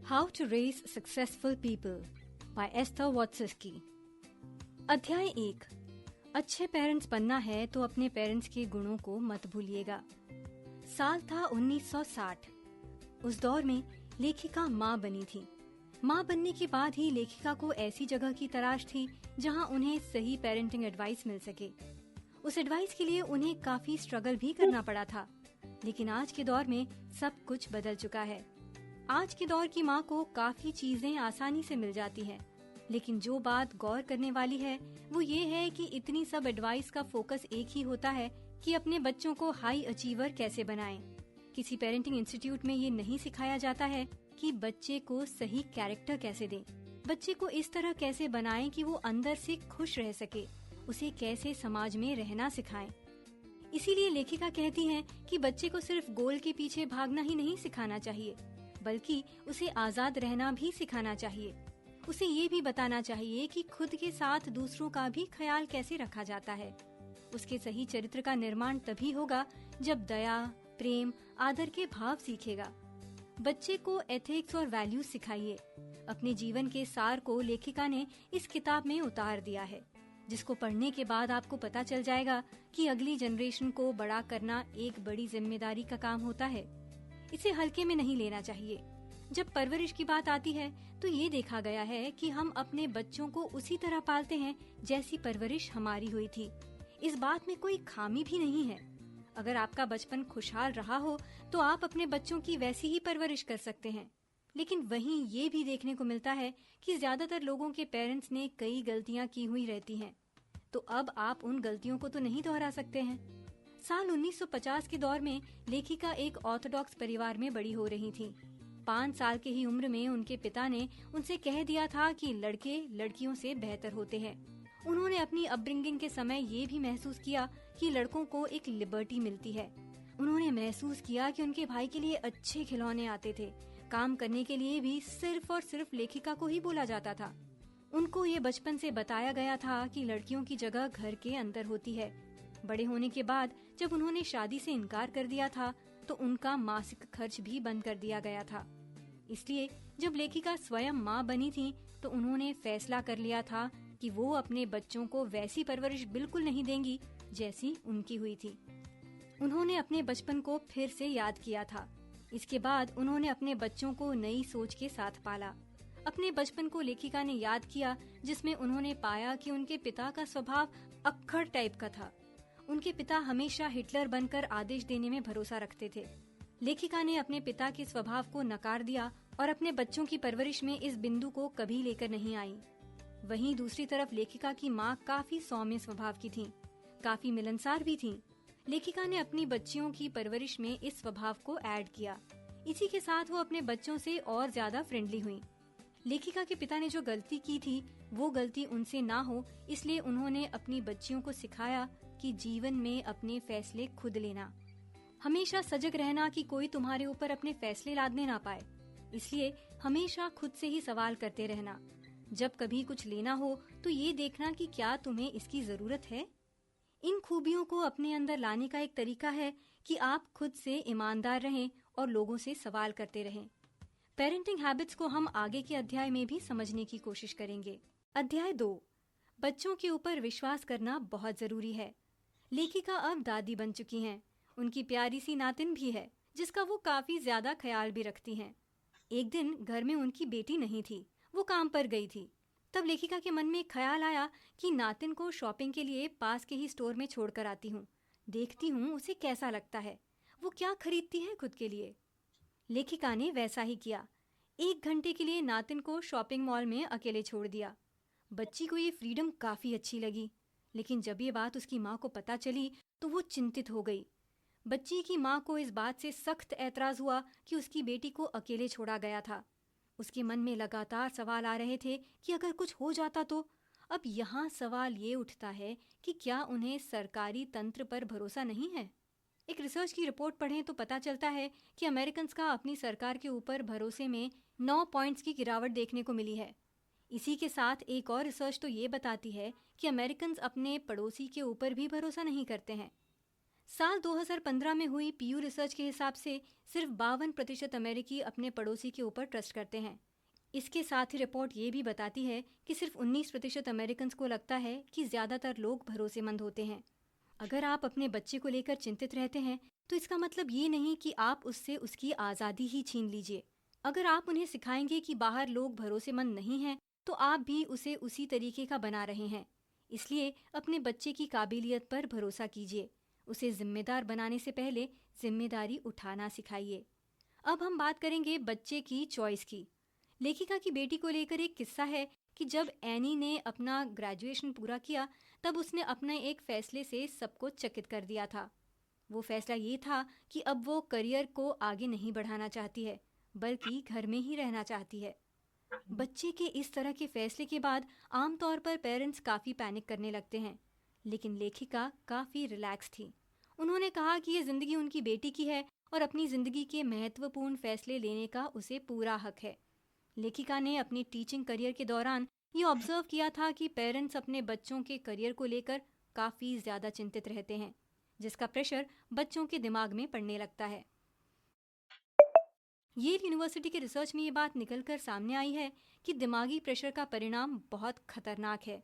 How to raise successful people by Esther Wojcicki. अध्याय 1। अच्छे parents बनना है तो अपने पेरेंट्स के गुणों को मत भूलिएगा। साल था 1960। उस दौर में लेखिका माँ बनी थी। माँ बनने के बाद ही लेखिका को ऐसी जगह की तलाश थी जहाँ उन्हें सही पेरेंटिंग एडवाइस मिल सके। उस एडवाइस के लिए उन्हें काफी स्ट्रगल भी करना पड़ा था। लेकिन आज के दौर में सब कुछ बदल चुका है। आज के दौर की माँ को काफी चीजें आसानी से मिल जाती हैं। लेकिन जो बात गौर करने वाली है वो ये है कि इतनी सब एडवाइस का फोकस एक ही होता है कि अपने बच्चों को हाई अचीवर कैसे बनाएं। किसी पेरेंटिंग इंस्टीट्यूट में ये नहीं सिखाया जाता है कि बच्चे को सही कैरेक्टर कैसे दें, बच्चे को इस तरह कैसे बनाएं कि वो अंदर से खुश रह सके, उसे कैसे समाज में रहना सिखाएं। इसीलिए लेखिका कहती हैं कि बच्चे को सिर्फ गोल के पीछे भागना ही नहीं सिखाना चाहिए, बल्कि उसे आजाद रहना भी सिखाना चाहिए। उसे ये भी बताना चाहिए कि खुद के साथ दूसरों का भी ख्याल कैसे रखा जाता है। उसके सही चरित्र का निर्माण तभी होगा जब दया, प्रेम, आदर के भाव सीखेगा। बच्चे को एथिक्स और वैल्यूज सिखाइए। अपने जीवन के सार को लेखिका ने इस किताब में उतार दिया है, जिसको पढ़ने के बाद आपको पता चल जाएगा कि अगली जनरेशन को बड़ा करना एक बड़ी जिम्मेदारी का काम होता है। इसे हल्के में नहीं लेना चाहिए। जब परवरिश की बात आती है तो ये देखा गया है कि हम अपने बच्चों को उसी तरह पालते हैं जैसी परवरिश हमारी हुई थी। इस बात में कोई खामी भी नहीं है। अगर आपका बचपन खुशहाल रहा हो तो आप अपने बच्चों की वैसी ही परवरिश कर सकते हैं। लेकिन वहीं ये भी देखने को मिलता है कि ज्यादातर लोगों के पेरेंट्स ने कई गलतियां की हुई रहती हैं। तो अब आप उन गलतियों को तो नहीं दोहरा सकते हैं। साल 1950 के दौर में लेखिका एक ऑर्थोडॉक्स परिवार में बड़ी हो रही थी। 5 साल की ही उम्र में उनके पिता ने उनसे कह दिया था कि लड़के लड़कियों से बेहतर होते हैं। उन्होंने अपनी अपब्रिंगिंग के समय ये भी महसूस किया कि लड़कों को एक लिबर्टी मिलती है। उन्होंने महसूस किया कि उनके भाई के लिए अच्छे खिलौने आते थे। काम करने के लिए भी सिर्फ और सिर्फ लेखिका को ही बोला जाता था। उनको ये बचपन से बताया गया था कि लड़कियों की जगह घर के अंदर होती है। बड़े होने के बाद जब उन्होंने शादी से इनकार कर दिया था तो उनका मासिक खर्च भी बंद कर दिया गया था। इसलिए जब लेखिका स्वयं माँ बनी थी तो उन्होंने फैसला कर लिया था कि वो अपने बच्चों को वैसी परवरिश बिल्कुल नहीं देंगी जैसी उनकी हुई थी। उन्होंने अपने बचपन को फिर से याद किया था। इसके बाद उन्होंने अपने बच्चों को नई सोच के साथ पाला। अपने बचपन को लेखिका ने याद किया जिसमें उन्होंने पाया कि उनके पिता का स्वभाव अक्खड़ टाइप का था। उनके पिता हमेशा हिटलर बनकर आदेश देने में भरोसा रखते थे। लेखिका ने अपने पिता के स्वभाव को नकार दिया और अपने बच्चों की परवरिश में इस बिंदु को कभी लेकर नहीं आई। वहीं दूसरी तरफ लेखिका की माँ काफी सौम्य स्वभाव की थी, काफी मिलनसार भी थी। लेखिका ने अपनी बच्चियों की परवरिश में इस स्वभाव को ऐड किया। इसी के साथ वो अपने बच्चों से और ज्यादा फ्रेंडली हुई। लेखिका के पिता ने जो गलती की थी वो गलती उनसे ना हो, इसलिए उन्होंने अपनी बच्चियों को सिखाया कि जीवन में अपने फैसले खुद लेना, हमेशा सजग रहना कि कोई तुम्हारे ऊपर अपने फैसले लादने ना पाए। इसलिए हमेशा खुद से ही सवाल करते रहना। जब कभी कुछ लेना हो तो ये देखना कि क्या तुम्हें इसकी जरूरत है। इन खूबियों को अपने अंदर लाने का एक तरीका है कि आप खुद से ईमानदार रहें और लोगों से सवाल करते रहें। पेरेंटिंग हैबिट्स को हम आगे के अध्याय में भी समझने की कोशिश करेंगे। अध्याय 2। बच्चों के ऊपर विश्वास करना बहुत जरूरी है। लेखिका अब दादी बन चुकी हैं। उनकी प्यारी सी नातिन भी है जिसका वो काफी ज्यादा ख्याल भी रखती हैं। एक दिन घर में उनकी बेटी नहीं थी, वो काम पर गई थी। तब लेखिका के मन में ख्याल आया कि नातिन को शॉपिंग के लिए पास के ही स्टोर में छोड़कर आती हूँ, देखती हूँ उसे कैसा लगता है, वो क्या खरीदती है खुद के लिए। लेखिका ने वैसा ही किया। 1 घंटे के लिए नातिन को शॉपिंग मॉल में अकेले छोड़ दिया। बच्ची को ये फ्रीडम काफी अच्छी लगी, लेकिन जब ये बात उसकी माँ को पता चली तो वो चिंतित हो गई। बच्ची की माँ को इस बात से सख्त ऐतराज हुआ कि उसकी बेटी को अकेले छोड़ा गया था। उसके मन में लगातार सवाल आ रहे थे कि अगर कुछ हो जाता तो। अब यहाँ सवाल ये उठता है कि क्या उन्हें सरकारी तंत्र पर भरोसा नहीं है। एक रिसर्च की रिपोर्ट पढ़ें तो पता चलता है कि अमेरिकन्स का अपनी सरकार के ऊपर भरोसे में 9 पॉइंट्स की गिरावट देखने को मिली है। इसी के साथ एक और रिसर्च तो ये बताती है कि अमेरिकन्स अपने पड़ोसी के ऊपर भी भरोसा नहीं करते हैं। साल 2015 में हुई पीयू रिसर्च के हिसाब से सिर्फ 52% अमेरिकी अपने पड़ोसी के ऊपर ट्रस्ट करते हैं। इसके साथ ही रिपोर्ट ये भी बताती है कि सिर्फ 19% अमेरिकन्स को लगता है कि ज़्यादातर लोग भरोसेमंद होते हैं। अगर आप अपने बच्चे को लेकर चिंतित रहते हैं तो इसका मतलब ये नहीं कि आप उससे उसकी आज़ादी ही छीन लीजिए। अगर आप उन्हें सिखाएंगे कि बाहर लोग भरोसेमंद नहीं हैं तो आप भी उसे उसी तरीके का बना रहे हैं। इसलिए अपने बच्चे की काबिलियत पर भरोसा कीजिए। उसे जिम्मेदार बनाने से पहले जिम्मेदारी उठाना सिखाइए। अब हम बात करेंगे बच्चे की चॉइस की। लेखिका की बेटी को लेकर एक किस्सा है कि जब एनी ने अपना ग्रेजुएशन पूरा किया तब उसने अपने एक फैसले से सबको चकित कर दिया था। वो फैसला ये था कि अब वो करियर को आगे नहीं बढ़ाना चाहती है बल्कि घर में ही रहना चाहती है। बच्चे के इस तरह के फैसले के बाद आमतौर पर पेरेंट्स काफ़ी पैनिक करने लगते हैं, लेकिन लेखिका काफ़ी रिलैक्स थी। उन्होंने कहा कि ये ज़िंदगी उनकी बेटी की है और अपनी ज़िंदगी के महत्वपूर्ण फैसले लेने का उसे पूरा हक है। लेखिका ने अपनी टीचिंग करियर के दौरान ये ऑब्जर्व किया था कि पेरेंट्स अपने बच्चों के करियर को लेकर काफ़ी ज़्यादा चिंतित रहते हैं, जिसका प्रेशर बच्चों के दिमाग में पड़ने लगता है। येल यूनिवर्सिटी के रिसर्च में ये बात निकलकर सामने आई है कि दिमागी प्रेशर का परिणाम बहुत खतरनाक है।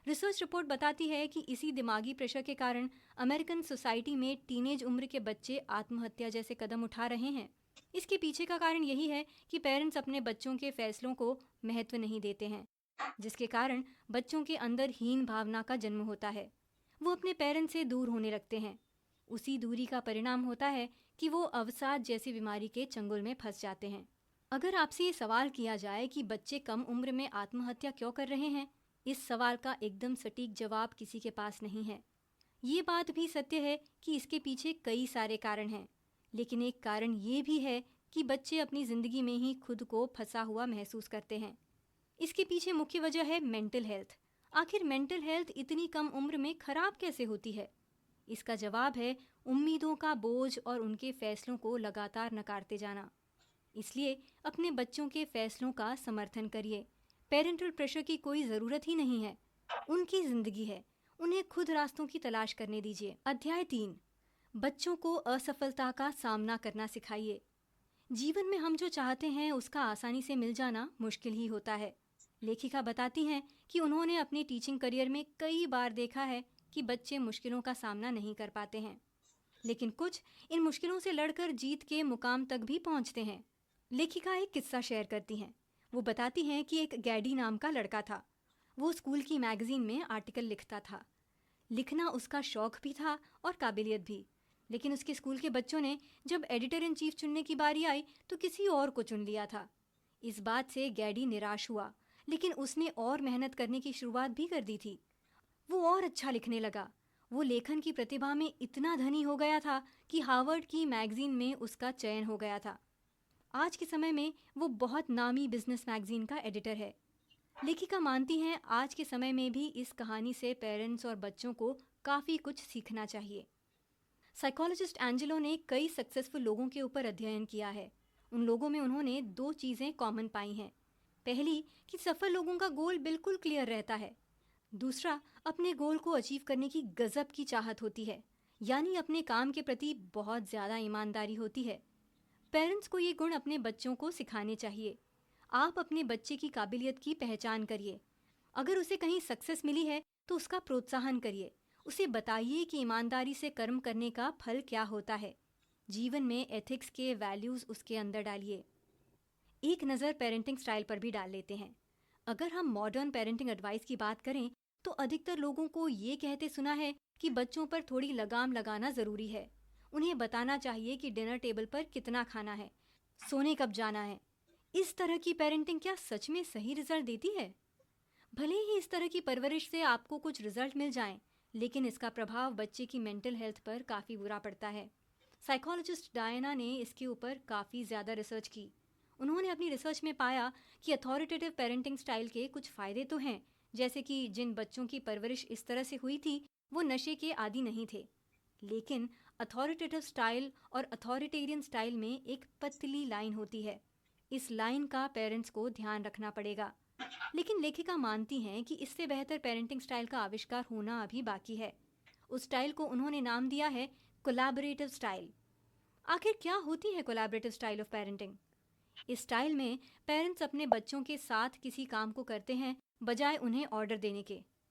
रिसर्च रिपोर्ट बताती है कि इसी दिमागी प्रेशर के कारण अमेरिकन सोसाइटी में टीनेज उम्र के बच्चे आत्महत्या जैसे कदम उठा रहे हैं। इसके पीछे का कारण यही है कि पेरेंट्स अपने बच्चों के फैसलों को महत्व नहीं देते हैं, जिसके कारण बच्चों के अंदर हीन भावना का जन्म होता है। वो अपने पेरेंट्स से दूर होने लगते हैं। उसी दूरी का परिणाम होता है कि वो अवसाद जैसी बीमारी के चंगुल में फंस जाते हैं। अगर आपसे ये सवाल किया जाए कि बच्चे कम उम्र में आत्महत्या क्यों कर रहे हैं, इस सवाल का एकदम सटीक जवाब किसी के पास नहीं है। ये बात भी सत्य है कि इसके पीछे कई सारे कारण हैं, लेकिन एक कारण ये भी है कि बच्चे अपनी ज़िंदगी में ही खुद को फंसा हुआ महसूस करते हैं। इसके पीछे मुख्य वजह है मेंटल हेल्थ। आखिर मेंटल हेल्थ इतनी कम उम्र में खराब कैसे होती है? इसका जवाब है उम्मीदों का बोझ और उनके फैसलों को लगातार नकारते जाना। इसलिए अपने बच्चों के फैसलों का समर्थन करिए। पेरेंटल प्रेशर की कोई ज़रूरत ही नहीं है। उनकी ज़िंदगी है, उन्हें खुद रास्तों की तलाश करने दीजिए। अध्याय 3, बच्चों को असफलता का सामना करना सिखाइए। जीवन में हम जो चाहते हैं उसका आसानी से मिल जाना मुश्किल ही होता है। लेखिका बताती हैं कि उन्होंने अपने टीचिंग करियर में कई बार देखा है कि बच्चे मुश्किलों का सामना नहीं कर पाते हैं, लेकिन कुछ इन मुश्किलों से लड़कर जीत के मुकाम तक भी पहुंचते हैं। लेखिका एक किस्सा शेयर करती हैं। वो बताती हैं कि एक गैडी नाम का लड़का था। वो स्कूल की मैगजीन में आर्टिकल लिखता था। लिखना उसका शौक भी था और काबिलियत भी, लेकिन उसके स्कूल के बच्चों ने जब एडिटर इन चीफ चुनने की बारी आई तो किसी और को चुन लिया था। इस बात से गैडी निराश हुआ, लेकिन उसने और मेहनत करने की शुरुआत भी कर दी थी। वो और अच्छा लिखने लगा। वो लेखन की प्रतिभा में इतना धनी हो गया था कि हार्वर्ड की मैगजीन में उसका चयन हो गया था। आज के समय में वो बहुत नामी बिजनेस मैगजीन का एडिटर है। लेखिका मानती हैं आज के समय में भी इस कहानी से पेरेंट्स और बच्चों को काफ़ी कुछ सीखना चाहिए। साइकोलॉजिस्ट एंजेलो ने कई सक्सेसफुल लोगों के ऊपर अध्ययन किया है। उन लोगों में उन्होंने 2 चीज़ें कॉमन पाई हैं। पहली कि सफल लोगों का गोल बिल्कुल क्लियर रहता है। दूसरा, अपने गोल को अचीव करने की गजब की चाहत होती है, यानी अपने काम के प्रति बहुत ज़्यादा ईमानदारी होती है। पेरेंट्स को ये गुण अपने बच्चों को सिखाने चाहिए। आप अपने बच्चे की काबिलियत की पहचान करिए। अगर उसे कहीं सक्सेस मिली है तो उसका प्रोत्साहन करिए। उसे बताइए कि ईमानदारी से कर्म करने का फल क्या होता है। जीवन में एथिक्स के वैल्यूज़ उसके अंदर डालिए। एक नज़र पेरेंटिंग स्टाइल पर भी डाल लेते हैं। अगर हम मॉडर्न पेरेंटिंग एडवाइस की बात करें तो अधिकतर लोगों को ये कहते सुना है कि बच्चों पर थोड़ी लगाम लगाना ज़रूरी है। उन्हें बताना चाहिए कि डिनर टेबल पर कितना खाना है, सोने कब जाना है। इस तरह की पेरेंटिंग क्या सच में सही रिजल्ट देती है? भले ही इस तरह की परवरिश से आपको कुछ रिजल्ट मिल जाएं, लेकिन इसका प्रभाव बच्चे की मेंटल हेल्थ पर काफ़ी बुरा पड़ता है। साइकोलॉजिस्ट डायना ने इसके ऊपर काफ़ी ज़्यादा रिसर्च की। उन्होंने अपनी रिसर्च में पाया कि अथॉरिटेटिव पेरेंटिंग स्टाइल के कुछ फ़ायदे तो हैं, जैसे कि जिन बच्चों की परवरिश इस तरह से हुई थी वो नशे के आदी नहीं थे। लेकिन अथॉरिटेटिव स्टाइल और अथॉरिटेरियन स्टाइल में एक पतली लाइन होती है। इस लाइन का पेरेंट्स को ध्यान रखना पड़ेगा। लेकिन लेखिका मानती हैं कि इससे बेहतर पेरेंटिंग स्टाइल का आविष्कार होना अभी बाकी है। उस स्टाइल को उन्होंने नाम दिया है कोलैबोरेटिव स्टाइल। आखिर क्या होती है कोलैबोरेटिव स्टाइल ऑफ पेरेंटिंग? इस स्टाइल में पेरेंट्स अपने बच्चों के साथ किसी काम को करते हैं बजाय उन्हें ऑर्डर देने के।